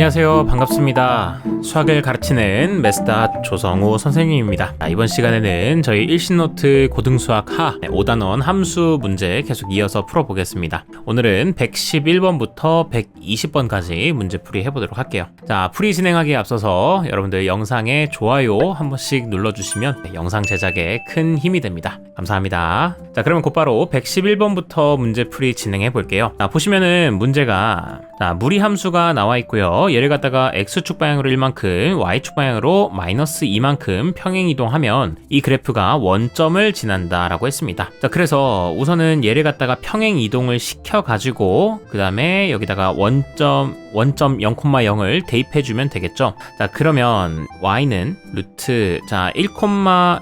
안녕하세요. 반갑습니다. 수학을 가르치는 메스다 조성우 선생님입니다. 이번 시간에는 저희 일신노트 고등수학 하 5단원 함수 문제 계속 이어서 풀어보겠습니다. 오늘은 111번부터 120번까지 문제풀이 해보도록 할게요. 자, 풀이 진행하기에 앞서서 여러분들 영상에 좋아요 한 번씩 눌러주시면 영상 제작에 큰 힘이 됩니다. 감사합니다. 자, 그러면 곧바로 111번부터 문제풀이 진행해 볼게요. 자, 보시면은 문제가 무리 함수가 나와 있고요. 얘를 갖다가 x축 방향으로 1만큼, y축 방향으로 마이너스 2만큼 평행 이동하면 이 그래프가 원점을 지난다 라고 했습니다. 자, 그래서 우선은 얘를 갖다가 평행 이동을 시켜 가지고 그 다음에 여기다가 원점 0,0을 대입해 주면 되겠죠. 자, 그러면 y는 루트 1,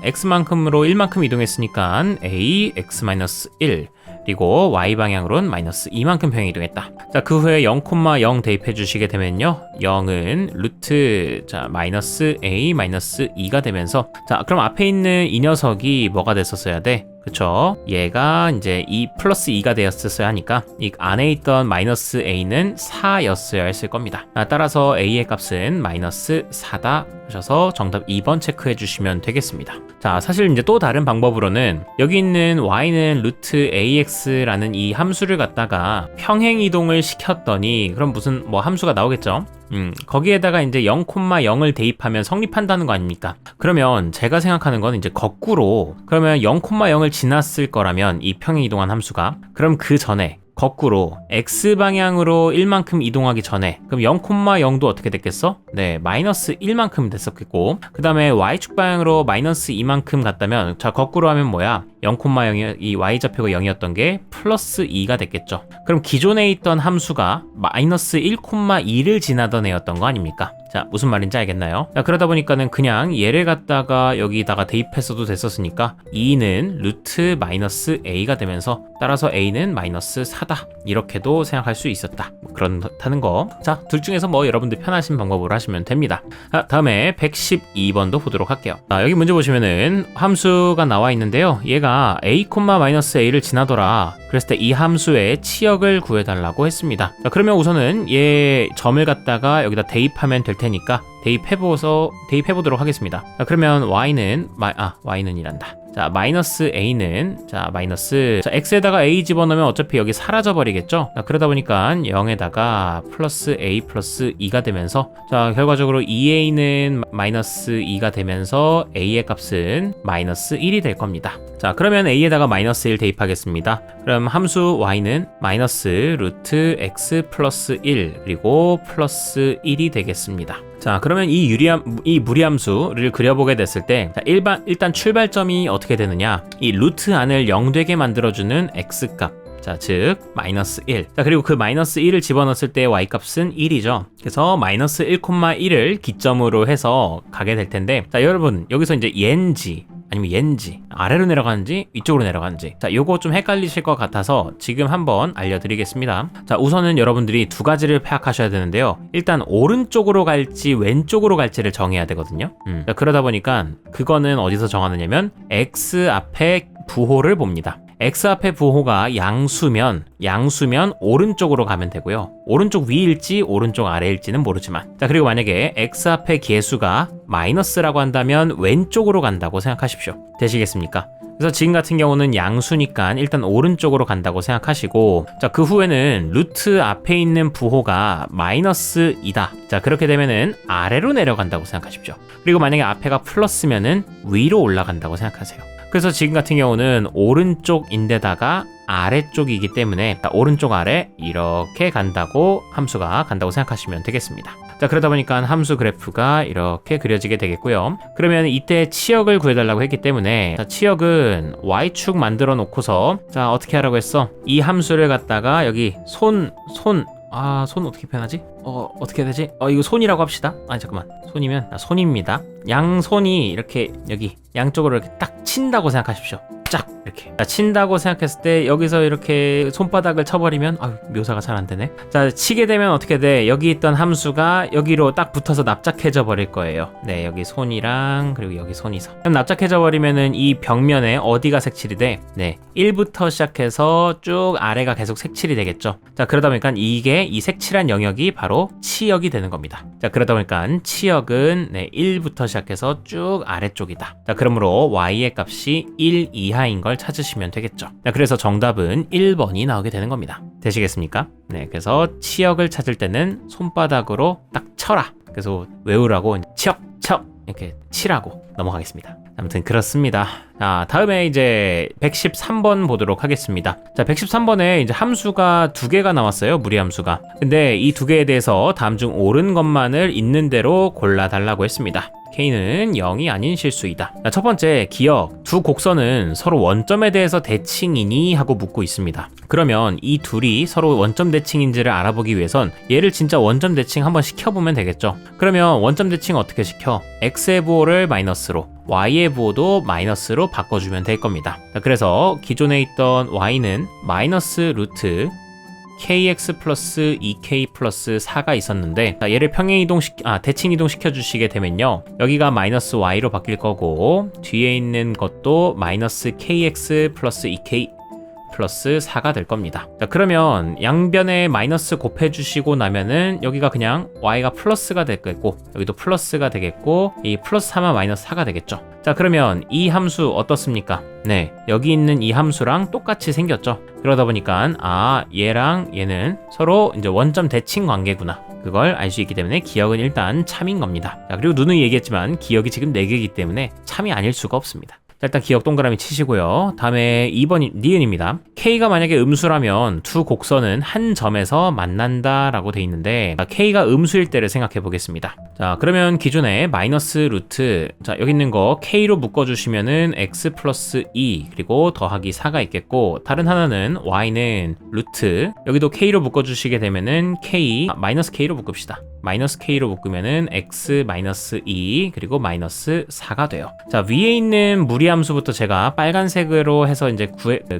x만큼으로 1만큼 이동했으니까 a x-1 그리고 y방향으로는 마이너스 2만큼 평행 이동했다. 자, 그 후에 0,0 대입해 주시게 되면요, 0은 루트 마이너스 a 마이너스 2가 되면서, 자, 그럼 앞에 있는 이 녀석이 뭐가 됐었어야 돼? 그쵸? 얘가 이제 2 플러스 2가 되었어야 하니까 이 안에 있던 마이너스 a는 4였어야 했을 겁니다. 따라서 a의 값은 마이너스 4다 하셔서 정답 2번 체크해 주시면 되겠습니다. 자, 사실 이제 또 다른 방법으로는 여기 있는 y는 루트 ax라는 이 함수를 갖다가 평행 이동을 시켰더니 그럼 무슨 함수가 나오겠죠? 거기에다가 이제 0,0을 대입하면 성립한다는 거 아닙니까? 그러면 제가 생각하는 건 이제 거꾸로, 그러면 0,0을 지났을 거라면 이 평행 이동한 함수가, 그럼 그 전에 거꾸로 x방향으로 1만큼 이동하기 전에 그럼 0,0도 어떻게 됐겠어? 네, 마이너스 1만큼 됐었겠고, 그 다음에 y축 방향으로 마이너스 2만큼 갔다면, 자, 거꾸로 하면 뭐야? 0,0이 이 y좌표가 0이었던 게 플러스 2가 됐겠죠. 그럼 기존에 있던 함수가 마이너스 1,2를 지나던 애였던 거 아닙니까? 자, 무슨 말인지 알겠나요? 자, 그러다 보니까는 그냥 얘를 갖다가 여기다가 대입했어도 됐었으니까 2는 루트 마이너스 a가 되면서 따라서 a는 마이너스 4다 이렇게도 생각할 수 있었다, 그렇다는 거. 자, 둘 중에서 여러분들 편하신 방법으로 하시면 됩니다. 자, 다음에 112번도 보도록 할게요. 자, 여기 문제 보시면은 함수가 나와 있는데요, 얘가 a,-a를 지나더라 그랬을 때 이 함수의 치역을 구해달라고 했습니다. 자, 그러면 우선은 얘 점을 갖다가 여기다 대입하면 될 테니까 대입해보도록 하겠습니다. 자, 그러면 y는 y는이란다. 자, 마이너스 a는 x에다가 a 집어넣으면 어차피 여기 사라져 버리겠죠. 자, 그러다 보니까 0에다가 플러스 a 플러스 2가 되면서, 자, 결과적으로 2a는 마이너스 2가 되면서 a의 값은 마이너스 1이 될 겁니다. 자, 그러면 a에다가 마이너스 1 대입하겠습니다. 그럼 함수 y는 마이너스 루트 x 플러스 1 그리고 플러스 1이 되겠습니다. 자, 그러면 이 무리함수를 그려보게 됐을 때, 자, 일단 출발점이 어떻게 되느냐, 이 루트 안을 0 되게 만들어주는 x값, 자, 즉 마이너스 1. 자, 그리고 그 마이너스 1을 집어넣었을 때 y값은 1이죠. 그래서 마이너스 1,1을 기점으로 해서 가게 될 텐데, 자, 여러분 여기서 이제 얘인지 아니면 얘인지 아래로 내려가는지 위쪽으로 내려가는지, 자, 요거 좀 헷갈리실 것 같아서 지금 한번 알려드리겠습니다. 자, 우선은 여러분들이 두 가지를 파악하셔야 되는데요, 일단 오른쪽으로 갈지 왼쪽으로 갈지를 정해야 되거든요. 자, 그러다 보니까 그거는 어디서 정하느냐면 x 앞에 부호를 봅니다. x 앞에 부호가 양수면 오른쪽으로 가면 되고요. 오른쪽 위일지 오른쪽 아래일지는 모르지만, 자, 그리고 만약에 x 앞에 개수가 마이너스라고 한다면 왼쪽으로 간다고 생각하십시오. 되시겠습니까? 그래서 지금 같은 경우는 양수니까 일단 오른쪽으로 간다고 생각하시고, 자, 그 후에는 루트 앞에 있는 부호가 마이너스 2다. 자, 그렇게 되면은 아래로 내려간다고 생각하십시오. 그리고 만약에 앞에가 플러스면은 위로 올라간다고 생각하세요. 그래서 지금 같은 경우는 오른쪽인데다가 아래쪽이기 때문에 오른쪽 아래 이렇게 간다고, 함수가 간다고 생각하시면 되겠습니다. 자, 그러다 보니까 함수 그래프가 이렇게 그려지게 되겠고요. 그러면 이때 치역을 구해달라고 했기 때문에, 자, 치역은 y축 만들어 놓고서, 자, 어떻게 하라고 했어? 이 함수를 갖다가 여기 손 어떻게 표현하지? 어떻게 해야 되지? 이거 손이라고 합시다. 잠깐만. 손이면 손입니다. 양손이 이렇게 여기 양쪽으로 이렇게 딱 친다고 생각하십시오. 쫙 이렇게. 자, 친다고 생각했을 때 여기서 이렇게 손바닥을 쳐버리면 묘사가 잘 안 되네. 자, 치게 되면 어떻게 돼? 여기 있던 함수가 여기로 딱 붙어서 납작해져 버릴 거예요. 네, 여기 손이랑 그리고 여기 손이서. 그럼 납작해져 버리면은 이 벽면에 어디가 색칠이 돼? 네, 1부터 시작해서 쭉 아래가 계속 색칠이 되겠죠. 자, 그러다 보니까 이게 이 색칠한 영역이 바로 치역이 되는 겁니다. 자, 그러다 보니까 치역은 네, 1부터 시작해서 쭉 아래쪽이다. 자, 그러므로 y의 값이 1 이하인 걸 찾으시면 되겠죠. 자, 그래서 정답은 1번이 나오게 되는 겁니다. 되시겠습니까? 네, 그래서 치역을 찾을 때는 손바닥으로 딱 쳐라. 그래서 외우라고 치역 이렇게 치라고 넘어가겠습니다. 아무튼 그렇습니다. 자, 다음에 이제 113번 보도록 하겠습니다. 자, 113번에 이제 함수가 두 개가 나왔어요. 무리함수가. 근데 이 두 개에 대해서 다음 중 옳은 것만을 있는 대로 골라달라고 했습니다. K는 0이 아닌 실수이다. 자, 첫 번째, 기억. 두 곡선은 서로 원점에 대해서 대칭이니? 하고 묻고 있습니다. 그러면 이 둘이 서로 원점 대칭인지를 알아보기 위해선 얘를 진짜 원점 대칭 한번 시켜보면 되겠죠. 그러면 원점 대칭 어떻게 시켜? X의 부호를 마이너스로, Y의 부호도 마이너스로 바꿔주면 될 겁니다. 자, 그래서 기존에 있던 Y는 마이너스 루트 kx 플러스 2k 플러스 4가 있었는데, 얘를 대칭 이동 시켜주시게 되면요, 여기가 마이너스 y로 바뀔 거고 뒤에 있는 것도 마이너스 kx 플러스 2k 플러스 4가 될 겁니다. 자, 그러면 양변에 마이너스 곱해주시고 나면은 여기가 그냥 y가 플러스가 되겠고 여기도 플러스가 되겠고 이 플러스 3은 마이너스 4가 되겠죠. 자, 그러면 이 함수 어떻습니까? 네, 여기 있는 이 함수랑 똑같이 생겼죠. 그러다 보니까 얘랑 얘는 서로 이제 원점 대칭 관계구나, 그걸 알 수 있기 때문에 기억은 일단 참인 겁니다. 자, 그리고 누누이 얘기했지만 기억이 지금 4개이기 때문에 참이 아닐 수가 없습니다. 자, 일단 기억 동그라미 치시고요. 다음에 2번 니은입니다. K가 만약에 음수라면 두 곡선은 한 점에서 만난다라고 돼 있는데, K가 음수일 때를 생각해 보겠습니다. 자, 그러면 기존에 마이너스 루트, 자, 여기 있는 거 K로 묶어주시면은 X 플러스 2 그리고 더하기 4가 있겠고, 다른 하나는 Y는 루트, 여기도 K로 묶어주시게 되면은 마이너스 K로 묶읍시다. 마이너스 K로 묶으면은 X 마이너스 2 그리고 마이너스 4가 돼요. 자, 위에 있는 무리함수부터 제가 빨간색으로 해서 이제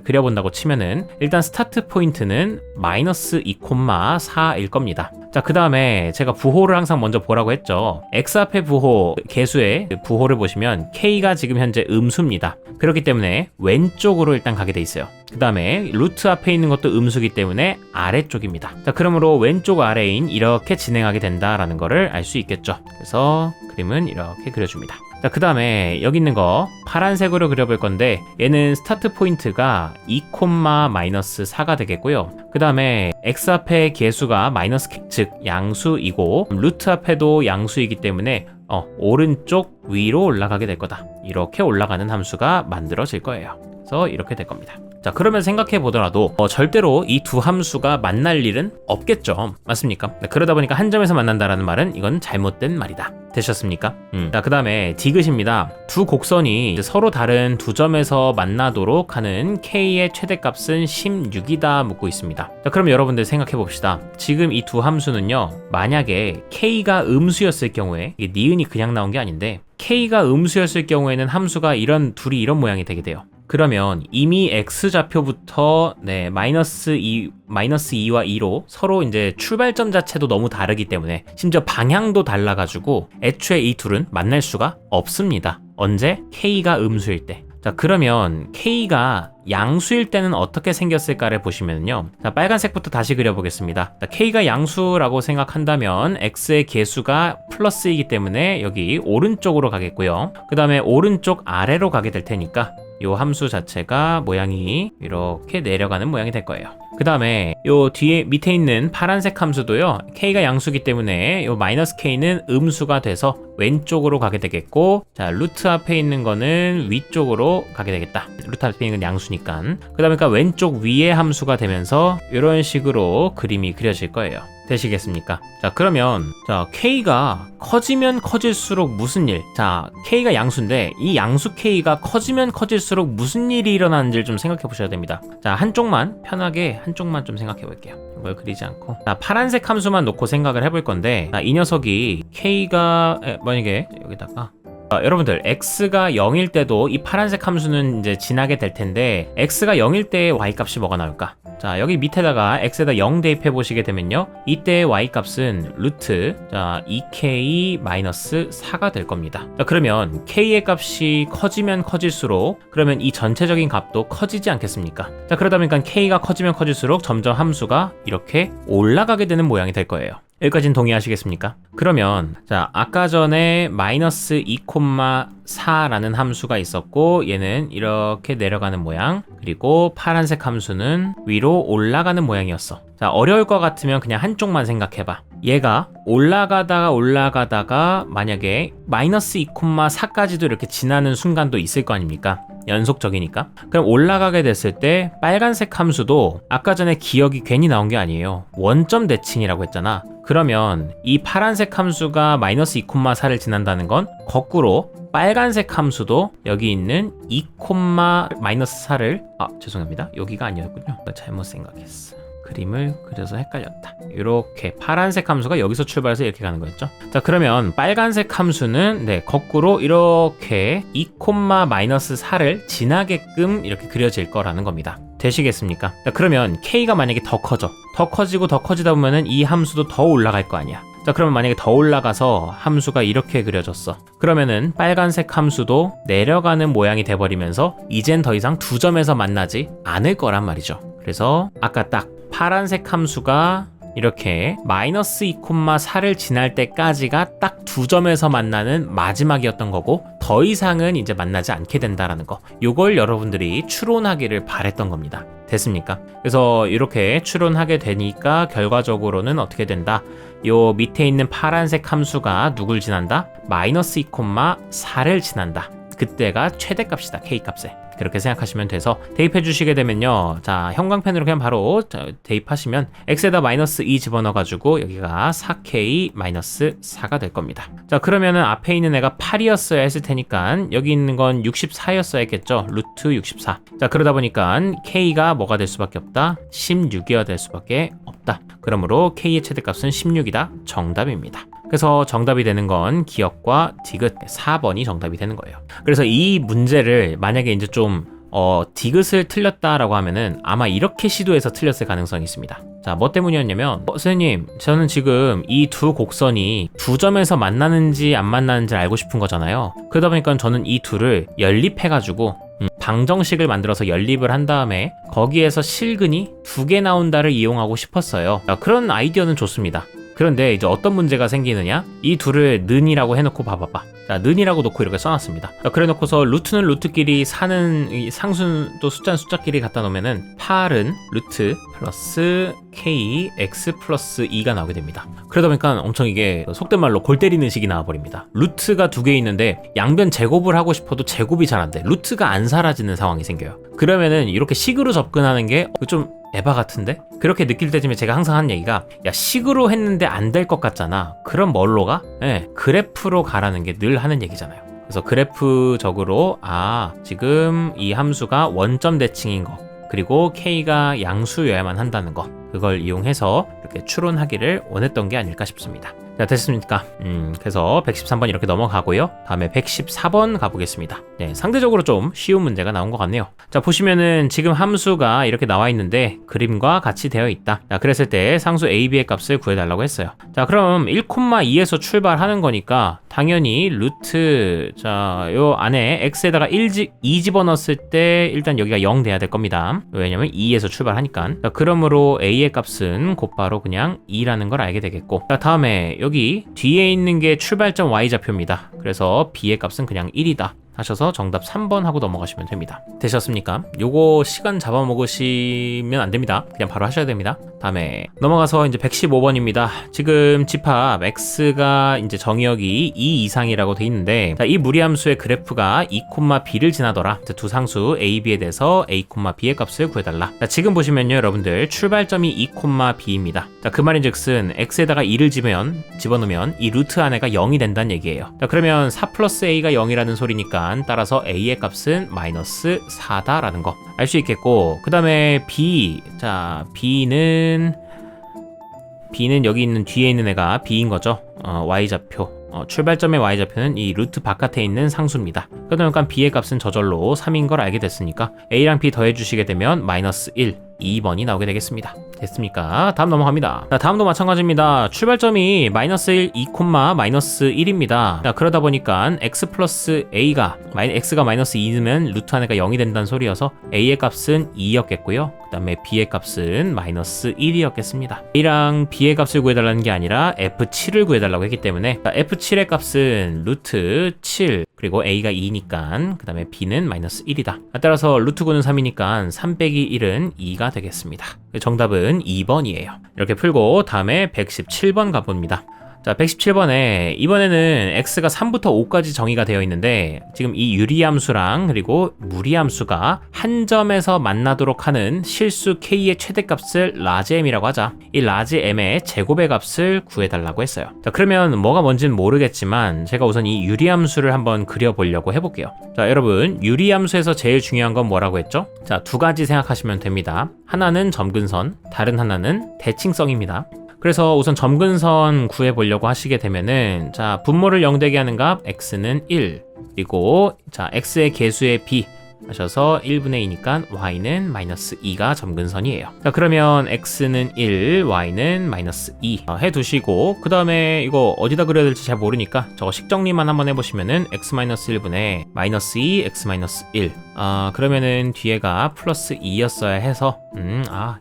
그려본다고 치면은 일단 스타트 포인트는 마이너스 2,4일 겁니다. 자, 그 다음에 제가 부호를 항상 먼저 보라고 했죠. X 앞에 부호, 개수의 부호를 보시면 K가 지금 현재 음수입니다. 그렇기 때문에 왼쪽으로 일단 가게 돼 있어요. 그 다음에 루트 앞에 있는 것도 음수기 때문에 아래쪽입니다. 자, 그러므로 왼쪽 아래인 이렇게 진행하게 된다라는 거를 알 수 있겠죠. 그래서 그림은 이렇게 그려줍니다. 자, 그 다음에 여기 있는 거 파란색으로 그려볼 건데, 얘는 스타트 포인트가 2, 마이너스 4가 되겠고요. 그 다음에 x 앞에 개수가 마이너스 즉 양수이고 루트 앞에도 양수이기 때문에 오른쪽 위로 올라가게 될 거다. 이렇게 올라가는 함수가 만들어질 거예요. 그래서 이렇게 될 겁니다. 자, 그러면 생각해 보더라도 절대로 이 두 함수가 만날 일은 없겠죠. 맞습니까? 그러다 보니까 한 점에서 만난다라는 말은 이건 잘못된 말이다. 되셨습니까? 자, 그 다음에 디귿입니다. 두 곡선이 서로 다른 두 점에서 만나도록 하는 K의 최대값은 16이다 묻고 있습니다. 자, 그럼 여러분들 생각해 봅시다. 지금 이 두 함수는요, 만약에 K가 음수였을 경우에, 이게 니은이 그냥 나온 게 아닌데 K가 음수였을 경우에는 함수가 둘이 이런 모양이 되게 돼요. 그러면 이미 X좌표부터 마이너스 2와 2로 서로 이제 출발점 자체도 너무 다르기 때문에 심지어 방향도 달라가지고 애초에 이 둘은 만날 수가 없습니다. 언제? K가 음수일 때. 자, 그러면 K가 양수일 때는 어떻게 생겼을까를 보시면요. 자, 빨간색부터 다시 그려보겠습니다. 자, K가 양수라고 생각한다면 X의 개수가 플러스이기 때문에 여기 오른쪽으로 가겠고요. 그 다음에 오른쪽 아래로 가게 될 테니까 요 함수 자체가 모양이 이렇게 내려가는 모양이 될 거예요. 그 다음에 요 뒤에 밑에 있는 파란색 함수도요, K가 양수기 때문에 요 마이너스 K는 음수가 돼서 왼쪽으로 가게 되겠고, 자, 루트 앞에 있는 거는 위쪽으로 가게 되겠다. 루트 앞에 있는 건 양수니까. 그러다 보니까 왼쪽 위의 함수가 되면서 이런 식으로 그림이 그려질 거예요. 되시겠습니까? 자, 그러면 K가 커지면 커질수록 무슨 일? 자, K가 양수인데 이 양수 K가 커지면 커질수록 무슨 일이 일어나는지를 좀 생각해 보셔야 됩니다. 자, 한쪽만 좀 생각해 볼게요. 이걸 그리지 않고, 자, 파란색 함수만 놓고 생각을 해볼 건데, 자, 이 녀석이 K가 만약에 여기다가 여러분들 x가 0일 때도 이 파란색 함수는 이제 지나게 될 텐데 x가 0일 때의 y 값이 뭐가 나올까? 자, 여기 밑에다가 x에다 0 대입해 보시게 되면요, 이때의 y 값은 루트 2k-4가 될 겁니다. 자, 그러면 k의 값이 커지면 커질수록 그러면 이 전체적인 값도 커지지 않겠습니까? 자, 그러다 보니까 k가 커지면 커질수록 점점 함수가 이렇게 올라가게 되는 모양이 될 거예요. 여기까지는 동의하시겠습니까? 그러면 자, 아까 전에 마이너스 2,4라는 함수가 있었고 얘는 이렇게 내려가는 모양, 그리고 파란색 함수는 위로 올라가는 모양이었어. 자, 어려울 것 같으면 그냥 한쪽만 생각해봐. 얘가 올라가다가 만약에 마이너스 2,4까지도 이렇게 지나는 순간도 있을 거 아닙니까? 연속적이니까. 그럼 올라가게 됐을 때 빨간색 함수도 아까 전에 기억이 괜히 나온 게 아니에요. 원점 대칭이라고 했잖아. 그러면 이 파란색 함수가 마이너스 2,4를 지난다는 건 거꾸로 빨간색 함수도 여기 있는 2,-4를 죄송합니다. 여기가 아니었군요. 잘못 생각했어. 그림을 그려서 헷갈렸다. 이렇게 파란색 함수가 여기서 출발해서 이렇게 가는 거였죠. 자, 그러면 빨간색 함수는 거꾸로 이렇게 2,-4를 지나게끔 이렇게 그려질 거라는 겁니다. 되시겠습니까? 자, 그러면 k가 만약에 더 커지다 보면은 이 함수도 더 올라갈 거 아니야. 자, 그러면 만약에 더 올라가서 함수가 이렇게 그려졌어. 그러면은 빨간색 함수도 내려가는 모양이 돼버리면서 이젠 더 이상 두 점에서 만나지 않을 거란 말이죠. 그래서 아까 딱 파란색 함수가 이렇게 마이너스 2,4를 지날 때까지가 딱 두 점에서 만나는 마지막이었던 거고 더 이상은 이제 만나지 않게 된다라는 거, 요걸 여러분들이 추론하기를 바랬던 겁니다. 됐습니까? 그래서 이렇게 추론하게 되니까 결과적으로는 어떻게 된다? 요 밑에 있는 파란색 함수가 누굴 지난다? 마이너스 2,4를 지난다. 그때가 최대값이다, K값에. 그렇게 생각하시면 돼서 대입해 주시게 되면요, 자, 형광펜으로 그냥 바로 대입하시면 x에다 마이너스 2 집어넣어가지고 여기가 4k-4가 될 겁니다. 자, 그러면은 앞에 있는 애가 8이었어야 했을 테니까 여기 있는 건 64였어야 했겠죠. 루트 64. 자, 그러다 보니까 k가 뭐가 될 수밖에 없다? 16이어야 될 수밖에 없다. 그러므로 k의 최대값은 16이다. 정답입니다. 그래서 정답이 되는 건 기억과 디귿 4번이 정답이 되는 거예요. 그래서 이 문제를 만약에 이제 좀 디귿을 틀렸다라고 하면은 아마 이렇게 시도해서 틀렸을 가능성이 있습니다. 자, 뭐 때문이었냐면 선생님, 저는 지금 이 두 곡선이 두 점에서 만나는지 안 만나는지 알고 싶은 거잖아요. 그러다 보니까 저는 이 둘을 연립해가지고 방정식을 만들어서 연립을 한 다음에 거기에서 실근이 두 개 나온다를 이용하고 싶었어요. 자, 그런 아이디어는 좋습니다. 그런데 이제 어떤 문제가 생기느냐? 이 둘을 는이라고 해놓고 봐봐봐. 자, 는이라고 놓고 이렇게 써놨습니다. 자, 그래 놓고서 루트는 루트끼리 사는 이 상수도 숫자는 숫자끼리 갖다 놓으면은 8은 루트 플러스 k x 플러스 2가 나오게 됩니다. 그러다 보니까 엄청 이게 속된 말로 골 때리는 식이 나와버립니다. 루트가 두 개 있는데 양변 제곱을 하고 싶어도 제곱이 잘 안 돼. 루트가 안 사라지는 상황이 생겨요. 그러면은 이렇게 식으로 접근하는 게 좀 에바 같은데? 그렇게 느낄 때쯤에 제가 항상 하는 얘기가, 야, 식으로 했는데 안 될 것 같잖아. 그럼 뭘로 가? 그래프로 가라는 게 늘 하는 얘기잖아요. 그래서 그래프적으로 지금 이 함수가 원점 대칭인 거, 그리고 k가 양수여야만 한다는 거, 그걸 이용해서 이렇게 추론하기를 원했던 게 아닐까 싶습니다. 자, 됐습니까? 그래서 113번 이렇게 넘어가고요. 다음에 114번 가보겠습니다. 네, 상대적으로 좀 쉬운 문제가 나온 것 같네요. 자, 보시면은 지금 함수가 이렇게 나와 있는데 그림과 같이 되어 있다. 자, 그랬을 때 상수 a, b의 값을 구해달라고 했어요. 자, 그럼 1,2에서 출발하는 거니까 당연히 루트, 자, 요 안에 x에다가 2 집어넣었을 때 일단 여기가 0 돼야 될 겁니다. 왜냐면 2에서 출발하니까. 자, 그러므로 a의 값은 곧바로 그냥 2라는 걸 알게 되겠고, 자, 다음에 여기 뒤에 있는 게 출발점 y좌표입니다. 그래서 b의 값은 그냥 1이다 하셔서 정답 3번 하고 넘어가시면 됩니다. 되셨습니까? 요거 시간 잡아먹으시면 안 됩니다. 그냥 바로 하셔야 됩니다. 다음에 넘어가서 이제 115번입니다. 지금 집합 x가 이제 정의역이 2 이상이라고 돼 있는데, 자, 이 무리함수의 그래프가 2, b를 지나더라. 두 상수 a, b에 대해서 a, b의 값을 구해달라. 자, 지금 보시면요, 여러분들 출발점이 2, b입니다. 자, 그 말인즉슨 x에다가 2를 집어넣으면 이 루트 안에가 0이 된다는 얘기예요. 자, 그러면 4 플러스 a가 0이라는 소리니까 따라서 a의 값은 마이너스 4다라는 거 알 수 있겠고, 그 다음에 b, 자, b는 여기 있는 뒤에 있는 애가 b인 거죠. y좌표. 출발점의 y좌표는 이 루트 바깥에 있는 상수입니다. 그러니까 b의 값은 저절로 3인 걸 알게 됐으니까 a랑 b 더해주시게 되면 마이너스 1, 2번이 나오게 되겠습니다. 됐습니까? 다음 넘어갑니다. 자, 다음도 마찬가지입니다. 출발점이 마이너스 1, 2, 마이너스 1입니다. 자, 그러다 보니까 x 플러스 a가 x가 마이너스 2면 루트 안에가 0이 된다는 소리여서 a의 값은 2였겠고요. 그 다음에 b의 값은 마이너스 1이었겠습니다. a랑 b의 값을 구해달라는 게 아니라 f7을 구해달라고 했기 때문에 f7의 값은 루트 7 그리고 a가 2니까 그 다음에 b는 마이너스 1이다. 따라서 루트 9는 3이니까 3 빼기 1은 2가 되겠습니다. 정답은 2번이에요. 이렇게 풀고 다음에 117번 가봅니다. 자, 117번에 이번에는 x가 3부터 5까지 정의가 되어 있는데 지금 이 유리함수랑 그리고 무리함수가 한 점에서 만나도록 하는 실수 k의 최대값을 라지 m이라고 하자. 이 라지 m의 제곱의 값을 구해달라고 했어요. 자, 그러면 뭐가 뭔지는 모르겠지만 제가 우선 이 유리함수를 한번 그려보려고 해볼게요. 자, 여러분 유리함수에서 제일 중요한 건 뭐라고 했죠? 자, 두 가지 생각하시면 됩니다. 하나는 점근선, 다른 하나는 대칭성입니다. 그래서 우선 점근선 구해보려고 하시게 되면은 자, 분모를 0되게 하는 값 x는 1 그리고 자, x의 개수의 b 하셔서 1분의 2니까 y는 마이너스 2가 점근선이에요. 자, 그러면 x는 1, y는 마이너스 2 해두시고 그 다음에 이거 어디다 그려야 될지 잘 모르니까 저거 식정리만 한번 해보시면은 x 마이너스 1분의 마이너스 2, x 마이너스 1 그러면은 뒤에가 플러스 2였어야 해서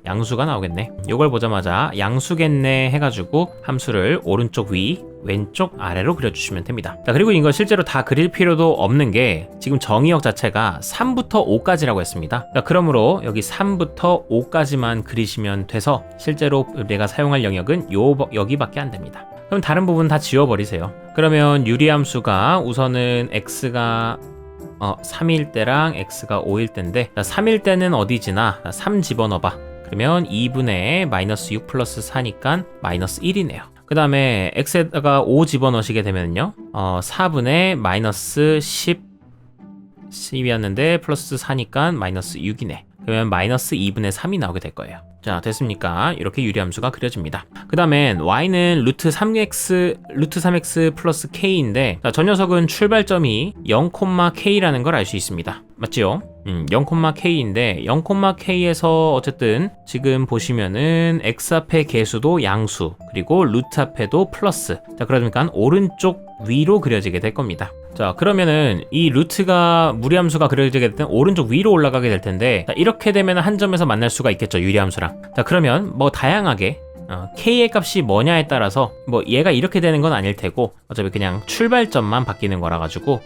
양수가 나오겠네. 이걸 보자마자 양수겠네 해가지고 함수를 오른쪽 위 왼쪽 아래로 그려주시면 됩니다. 자, 그리고 이거 실제로 다 그릴 필요도 없는 게 지금 정의역 자체가 3부터 5까지라고 했습니다. 자, 그러므로 여기 3부터 5까지만 그리시면 돼서 실제로 내가 사용할 영역은 여기밖에 안 됩니다. 그럼 다른 부분 다 지워버리세요. 그러면 유리함수가 우선은 x가 3일 때랑 x가 5일 때인데 3일 때는 어디 지나? 3 집어넣어봐. 그러면 2분의 마이너스 6 플러스 4니까 마이너스 1이네요. 그 다음에 x에다가 5 집어넣으시게 되면요 4분의 마이너스 10이었는데 플러스 4니까 마이너스 6이네. 그러면 마이너스 2분의 3이 나오게 될 거예요. 자, 됐습니까? 이렇게 유리함수가 그려집니다. 그 다음엔 y는 루트 3x 플러스 k인데 자, 저 녀석은 출발점이 0,k라는 걸 알 수 있습니다. 맞지요? 0,k인데 0,k에서 어쨌든 지금 보시면은 x 앞에 개수도 양수 그리고 루트 앞에도 플러스. 자, 그러니까 오른쪽 위로 그려지게 될 겁니다. 자, 그러면은 이 루트가 무리함수가 그려지게 될 땐 오른쪽 위로 올라가게 될 텐데 자, 이렇게 되면 한 점에서 만날 수가 있겠죠, 유리함수랑. 자, 그러면 뭐 다양하게 k의 값이 뭐냐에 따라서 뭐 얘가 이렇게 되는 건 아닐 테고 어차피 그냥 출발점만 바뀌는 거라 가지고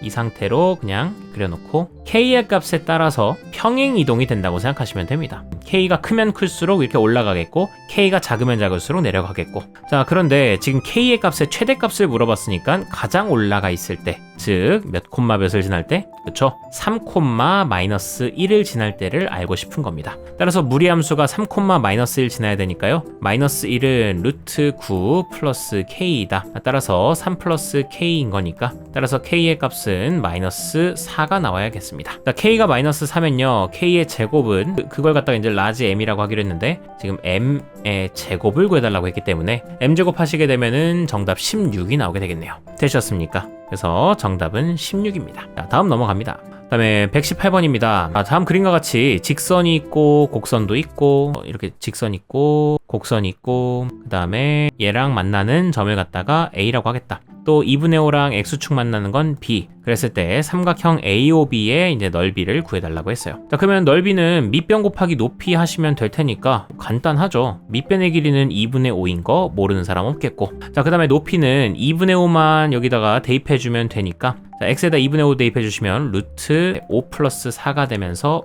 이 상태로 그냥 그려놓고 k의 값에 따라서 평행 이동이 된다고 생각하시면 됩니다. k가 크면 클수록 이렇게 올라가겠고 k가 작으면 작을수록 내려가겠고. 자, 그런데 지금 k의 값의 최대값을 물어봤으니까 가장 올라가 있을 때 즉 몇 콤마 몇을 지날 때? 그쵸? 3 콤마 마이너스 1을 지날 때를 알고 싶은 겁니다. 따라서 무리함수가 3 콤마 마이너스 1 지나야 되니까요 마이너스 1은 루트 9 플러스 k이다. 따라서 3 플러스 k인 거니까 따라서 k의 값은 마이너스 4가 나와야겠습니다. 자, k가 마이너스 4면요 k의 제곱은 그걸 갖다가 이제 라지 m이라고 하기로 했는데 지금 m의 제곱을 구해달라고 했기 때문에 m제곱 하시게 되면은 정답 16이 나오게 되겠네요. 되셨습니까? 그래서 정답은 16입니다. 자, 다음 넘어갑니다. 다음에 118번입니다. 다음 그림과 같이 직선이 있고 곡선도 있고 이렇게 직선 있고 곡선이 있고 그 다음에 얘랑 만나는 점을 갖다가 A라고 하겠다. 또 2분의 5랑 X축 만나는 건 B. 그랬을 때 삼각형 AOB의 이제 넓이를 구해달라고 했어요. 자, 그러면 넓이는 밑변 곱하기 높이 하시면 될 테니까 간단하죠. 밑변의 길이는 2분의 5인 거 모르는 사람 없겠고. 자, 그 다음에 높이는 2분의 5만 여기다가 대입해주면 되니까 자, X에다 2분의 5 대입해주시면 루트 5 플러스 4가 되면서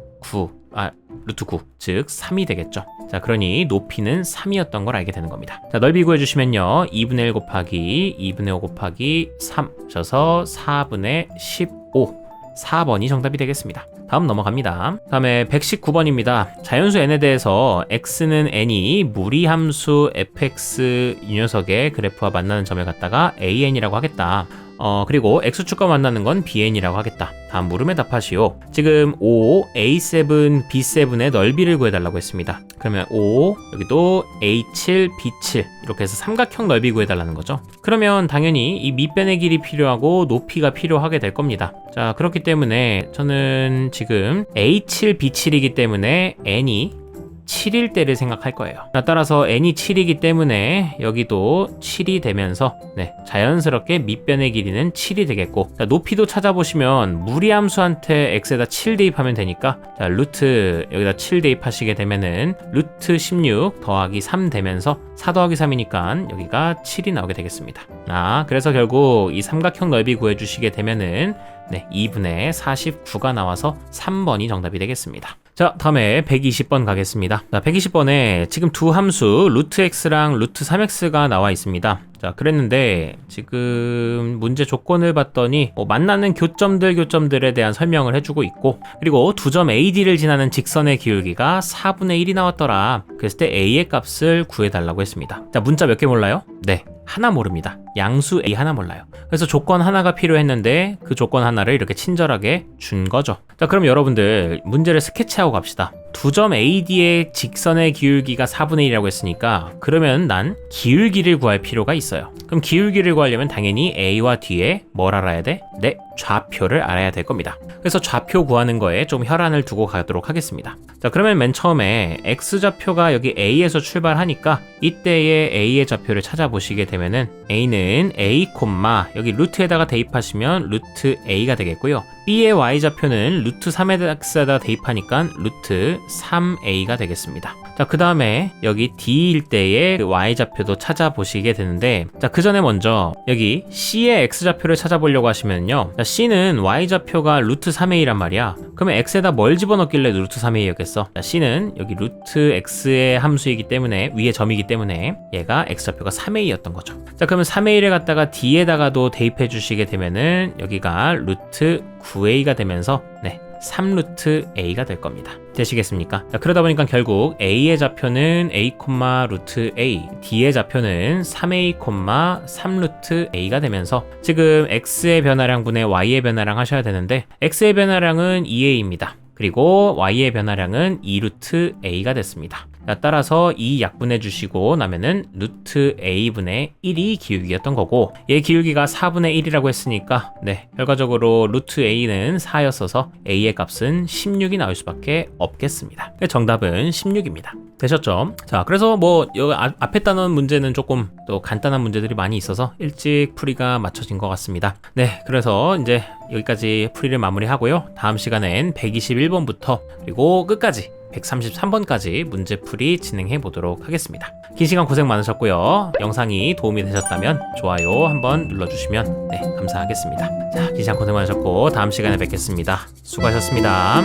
루트 9, 즉 3이 되겠죠. 자, 그러니 높이는 3이었던 걸 알게 되는 겁니다. 자, 넓이 구해주시면요 2분의 1 곱하기 2분의 5 곱하기 3 하셔서 4분의 15 4번이 정답이 되겠습니다. 다음 넘어갑니다. 다음에 119번입니다. 자연수 n에 대해서 x는 n이 무리함수 fx 이 녀석의 그래프와 만나는 점을 갖다가 an이라고 하겠다. 그리고 x축과 만나는 건 bn이라고 하겠다. 다음 물음에 답하시오. 지금 5, a7, b7의 넓이를 구해달라고 했습니다. 그러면 5, 여기도 a7, b7 이렇게 해서 삼각형 넓이 구해달라는 거죠. 그러면 당연히 이 밑변의 길이 필요하고 높이가 필요하게 될 겁니다. 자, 그렇기 때문에 저는 지금 a7, b7이기 때문에 n이 7일 때를 생각할 거예요. 따라서 n이 7이기 때문에 여기도 7이 되면서 자연스럽게 밑변의 길이는 7이 되겠고, 자, 높이도 찾아보시면 무리함수한테 x에다 7 대입하면 되니까, 자, 루트 여기다 7 대입하시게 되면은 루트 16 더하기 3 되면서 4 더하기 3이니까 여기가 7이 나오게 되겠습니다. 그래서 결국 이 삼각형 넓이 구해주시게 되면은 2분의 49가 나와서 3번이 정답이 되겠습니다. 자, 다음에 120번 가겠습니다. 자, 120번에 지금 두 함수 루트 x랑 루트 3x가 나와 있습니다. 자, 그랬는데 지금 문제 조건을 봤더니 만나는 교점들에 대한 설명을 해주고 있고, 그리고 두 점 AD를 지나는 직선의 기울기가 4분의 1이 나왔더라. 그랬을 때 A의 값을 구해달라고 했습니다. 자, 문자 몇 개 몰라요? 네, 하나 모릅니다. 양수 A 하나 몰라요. 그래서 조건 하나가 필요했는데 그 조건 하나를 이렇게 친절하게 준 거죠. 자, 그럼 여러분들 문제를 스케치하고 갑시다. 두 점 AD의 직선의 기울기가 4분의 1이라고 했으니까, 그러면 난 기울기를 구할 필요가 있어요. 그럼 기울기를 구하려면 당연히 A와 D에 뭘 알아야 돼? 좌표를 알아야 될 겁니다. 그래서 좌표 구하는 거에 좀 혈안을 두고 가도록 하겠습니다. 자, 그러면 맨 처음에 X좌표가 여기 A에서 출발하니까 이때의 A의 좌표를 찾아보시게 되면은 A는 A, 여기 루트에다가 대입하시면 루트 A가 되겠고요. B의 Y좌표는 루트 3X에다 대입하니까 루트 3A가 되겠습니다. 자, 그 다음에 여기 D일 때의 그 Y좌표도 찾아보시게 되는데, 자, 그 전에 먼저 여기 C의 X좌표를 찾아보려고 하시면요. 자, C는 Y좌표가 루트 3A란 말이야. 그러면 X에다 뭘 집어넣길래 루트 3A였겠어? 자, C는 여기 루트 X의 함수이기 때문에, 위에 점이기 때문에 얘가 X좌표가 3A였던 거죠. 자, 그러면 3A를 갖다가 D에다가도 대입해 주시게 되면은 여기가 루트 9A가 되면서 3루트 A가 될 겁니다. 되시겠습니까? 자, 그러다 보니까 결국 A의 좌표는 A, 루트 A, D의 좌표는 3A, 3루트 A가 되면서 지금 X의 변화량분의 Y의 변화량 하셔야 되는데, X의 변화량은 2A입니다. 그리고 Y의 변화량은 2루트 A가 됐습니다. 자, 따라서 이 약분해 주시고 나면은 루트 A분의 1이 기울기였던 거고, 얘 기울기가 4분의 1이라고 했으니까 결과적으로 루트 A는 4였어서 A의 값은 16이 나올 수밖에 없겠습니다. 정답은 16입니다. 되셨죠? 자, 그래서 여기 앞에 따놓은 문제는 조금 또 간단한 문제들이 많이 있어서 일찍 풀이가 맞춰진 것 같습니다. 그래서 이제 여기까지 풀이를 마무리하고요. 다음 시간엔 121번부터 그리고 끝까지 133번까지 문제풀이 진행해 보도록 하겠습니다. 긴 시간 고생 많으셨고요. 영상이 도움이 되셨다면 좋아요 한번 눌러주시면 감사하겠습니다. 자, 긴 시간 고생 많으셨고 다음 시간에 뵙겠습니다. 수고하셨습니다.